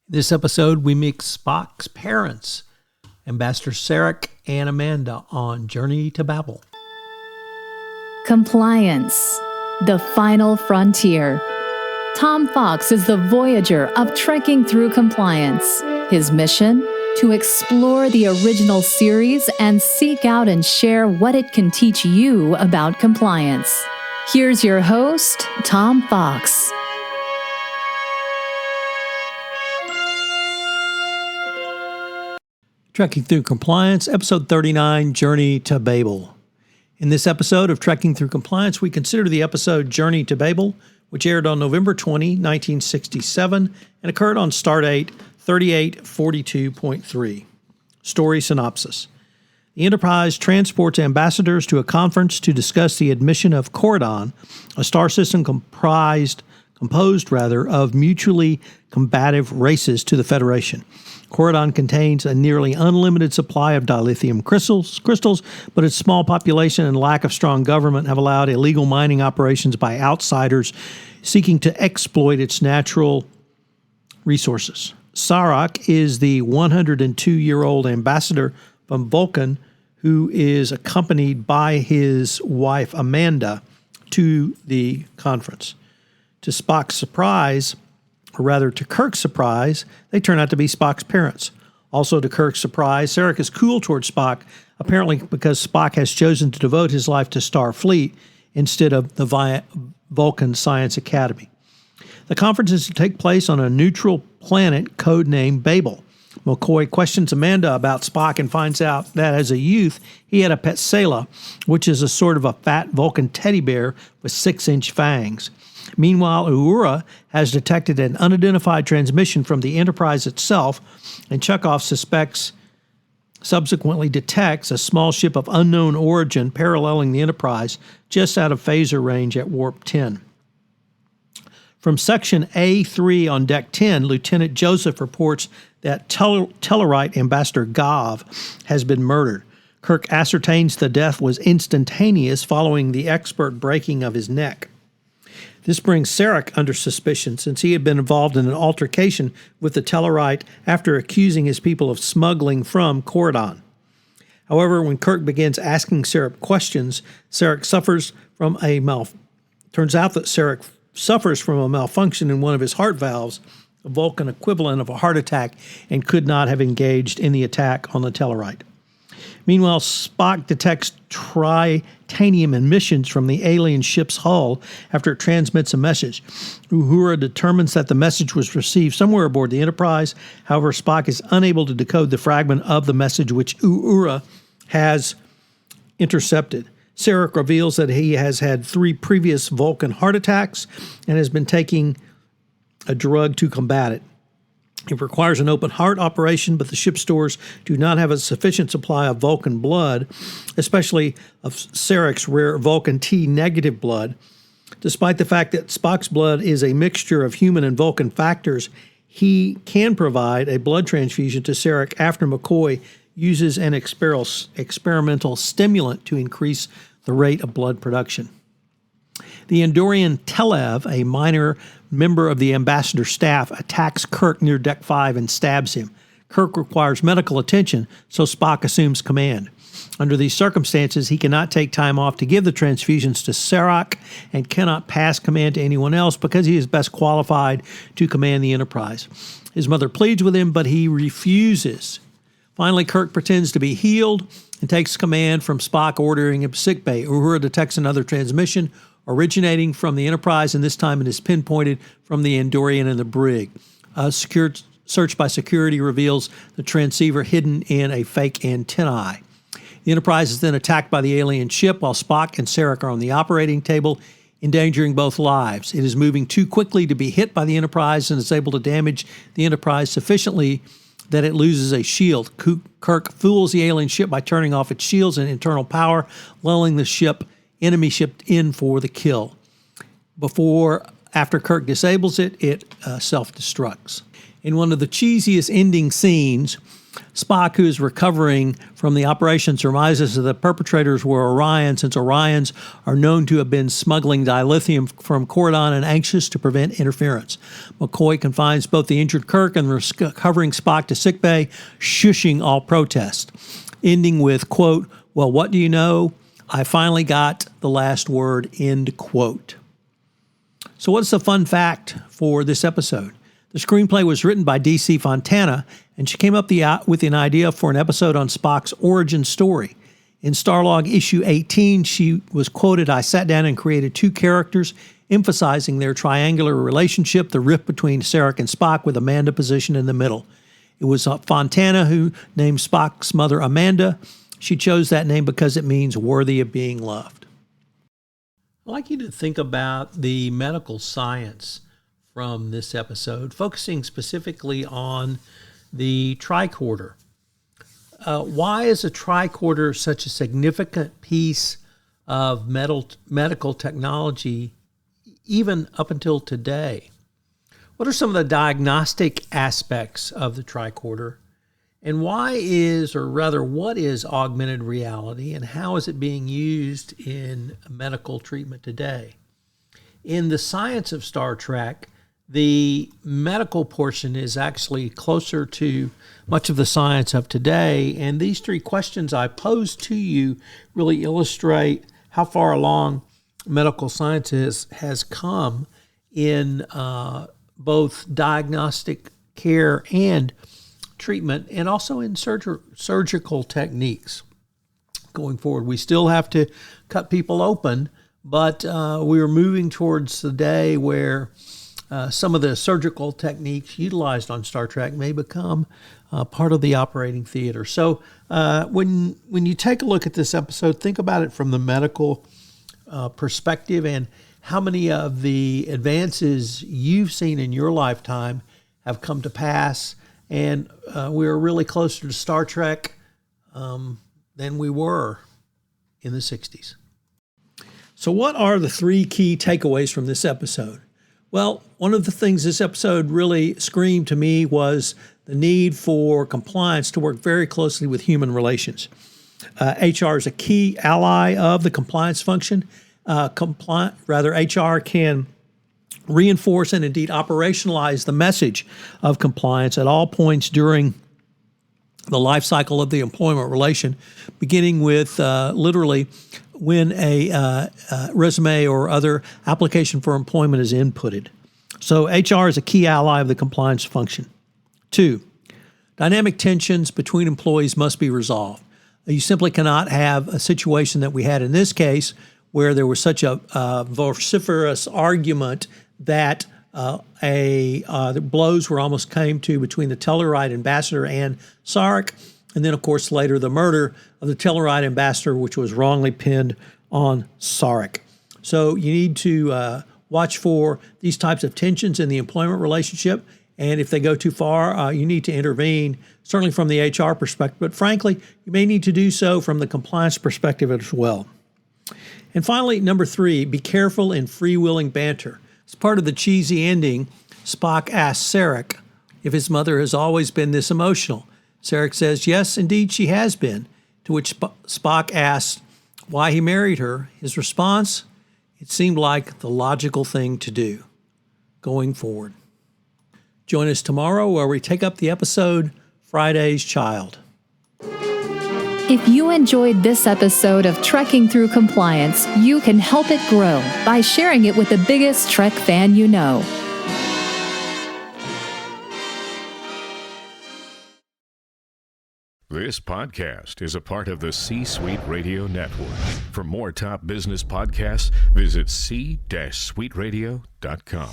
In this episode, we meet Spock's parents, Ambassador Sarek and Amanda, on Journey to Babel. Compliance, the final frontier. Tom Fox is the voyager of trekking through compliance. His mission? To explore the original series and seek out and share what it can teach you about compliance. Here's your host, Tom Fox. Trekking Through Compliance, Episode 39, Journey to Babel. In this episode of Trekking Through Compliance, we consider the episode Journey to Babel, which aired on November 20, 1967, and occurred on Stardate 3842.3. Story synopsis. The Enterprise transports ambassadors to a conference to discuss the admission of Corridon, a star system composed of mutually combative races, to the Federation. Corridon contains a nearly unlimited supply of dilithium crystals, but its small population and lack of strong government have allowed illegal mining operations by outsiders seeking to exploit its natural resources. Sarek is the 102-year-old ambassador from Vulcan who is accompanied by his wife Amanda to the conference. To Spock's surprise, or rather to Kirk's surprise, they turn out to be Spock's parents. Also to Kirk's surprise, Sarek is cool towards Spock, apparently because Spock has chosen to devote his life to Starfleet instead of the Vulcan Science Academy. The conference is to take place on a neutral planet codenamed Babel. McCoy questions Amanda about Spock and finds out that as a youth, he had a pet Sela, which is a sort of a fat Vulcan teddy bear with 6-inch fangs. Meanwhile, Uhura has detected an unidentified transmission from the Enterprise itself, and Chekhov subsequently detects a small ship of unknown origin paralleling the Enterprise just out of phaser range at warp 10. From Section A3 on Deck 10, Lieutenant Joseph reports that Tellerite Ambassador Gav has been murdered. Kirk ascertains the death was instantaneous following the expert breaking of his neck. This brings Sarek under suspicion since he had been involved in an altercation with the Tellerite after accusing his people of smuggling from Corridon. However, when Kirk begins asking Sarek questions, Sarek suffers from a malfunction in one of his heart valves, a Vulcan equivalent of a heart attack, and could not have engaged in the attack on the Tellerite. Meanwhile, Spock detects tritanium emissions from the alien ship's hull after it transmits a message. Uhura determines that the message was received somewhere aboard the Enterprise. However, Spock is unable to decode the fragment of the message which Uhura has intercepted. Sarek reveals that he has had 3 previous Vulcan heart attacks and has been taking a drug to combat it. It requires an open heart operation, but the ship stores do not have a sufficient supply of Vulcan blood, especially of Sarek's rare Vulcan T negative blood. Despite the fact that Spock's blood is a mixture of human and Vulcan factors, he can provide a blood transfusion to Sarek after McCoy uses an experimental stimulant to increase the rate of blood production. The Andorian Telev, a minor member of the ambassador's staff, attacks Kirk near Deck 5 and stabs him. Kirk requires medical attention, so Spock assumes command. Under these circumstances, he cannot take time off to give the transfusions to Sarek and cannot pass command to anyone else because he is best qualified to command the Enterprise. His mother pleads with him, but he refuses. Finally, Kirk pretends to be healed and takes command from Spock, ordering him to sickbay. Uhura detects another transmission originating from the Enterprise, and this time it is pinpointed from the Andorian and the brig. A search by security reveals the transceiver hidden in a fake antennae. The Enterprise is then attacked by the alien ship while Spock and Sarek are on the operating table, endangering both lives. It is moving too quickly to be hit by the Enterprise and is able to damage the Enterprise sufficiently that it loses a shield. Kirk fools the alien ship by turning off its shields and internal power, lulling the enemy ship in for the kill. After Kirk disables it, it self-destructs. In one of the cheesiest ending scenes, Spock, who is recovering from the operation, surmises that the perpetrators were Orion, since Orions are known to have been smuggling dilithium from Corridon and anxious to prevent interference. McCoy confines both the injured Kirk and the recovering Spock to sickbay, shushing all protest, ending with, quote, "Well, what do you know? I finally got the last word," end quote. So what's the fun fact for this episode? The screenplay was written by D.C. Fontana, and she came up with an idea for an episode on Spock's origin story. In Starlog issue 18, she was quoted, "I sat down and created two characters, emphasizing their triangular relationship, the rift between Sarek and Spock, with Amanda positioned in the middle. It was Fontana who named Spock's mother Amanda. She chose that name because it means worthy of being loved." I'd like you to think about the medical science from this episode, focusing specifically on the tricorder. Why is a tricorder such a significant piece of medical technology, even up until today? What are some of the diagnostic aspects of the tricorder? And what is augmented reality, and how is it being used in medical treatment today? In the science of Star Trek, the medical portion is actually closer to much of the science of today, and these three questions I pose to you really illustrate how far along medical science has come in both diagnostic care and treatment, and also in surgical techniques. Going forward, we still have to cut people open, but we are moving towards the day where some of the surgical techniques utilized on Star Trek may become part of the operating theater. So when you take a look at this episode, think about it from the medical perspective, and how many of the advances you've seen in your lifetime have come to pass. And we're really closer to Star Trek than we were in the 60s. So what are the three key takeaways from this episode? Well, one of the things this episode really screamed to me was the need for compliance to work very closely with human relations. HR is a key ally of the compliance function. HR can reinforce and indeed operationalize the message of compliance at all points during the life cycle of the employment relation, beginning with literally when a resume or other application for employment is inputted. So HR is a key ally of the compliance function. 2, dynamic tensions between employees must be resolved. You simply cannot have a situation that we had in this case where there was such a vociferous argument that the blows were almost came to between the Tellerite ambassador and Sarek, and then, of course, later the murder of the Tellerite ambassador, which was wrongly pinned on Sarek. So you need to watch for these types of tensions in the employment relationship, and if they go too far, you need to intervene, certainly from the HR perspective, but frankly, you may need to do so from the compliance perspective as well. And finally, number 3, be careful in freewheeling banter. As part of the cheesy ending, Spock asks Sarek if his mother has always been this emotional. Sarek says, yes, indeed she has been, to which Spock asks why he married her. His response, it seemed like the logical thing to do going forward. Join us tomorrow where we take up the episode, Friday's Child. If you enjoyed this episode of Trekking Through Compliance, you can help it grow by sharing it with the biggest Trek fan you know. This podcast is a part of the C-Suite Radio Network. For more top business podcasts, visit c-suiteradio.com.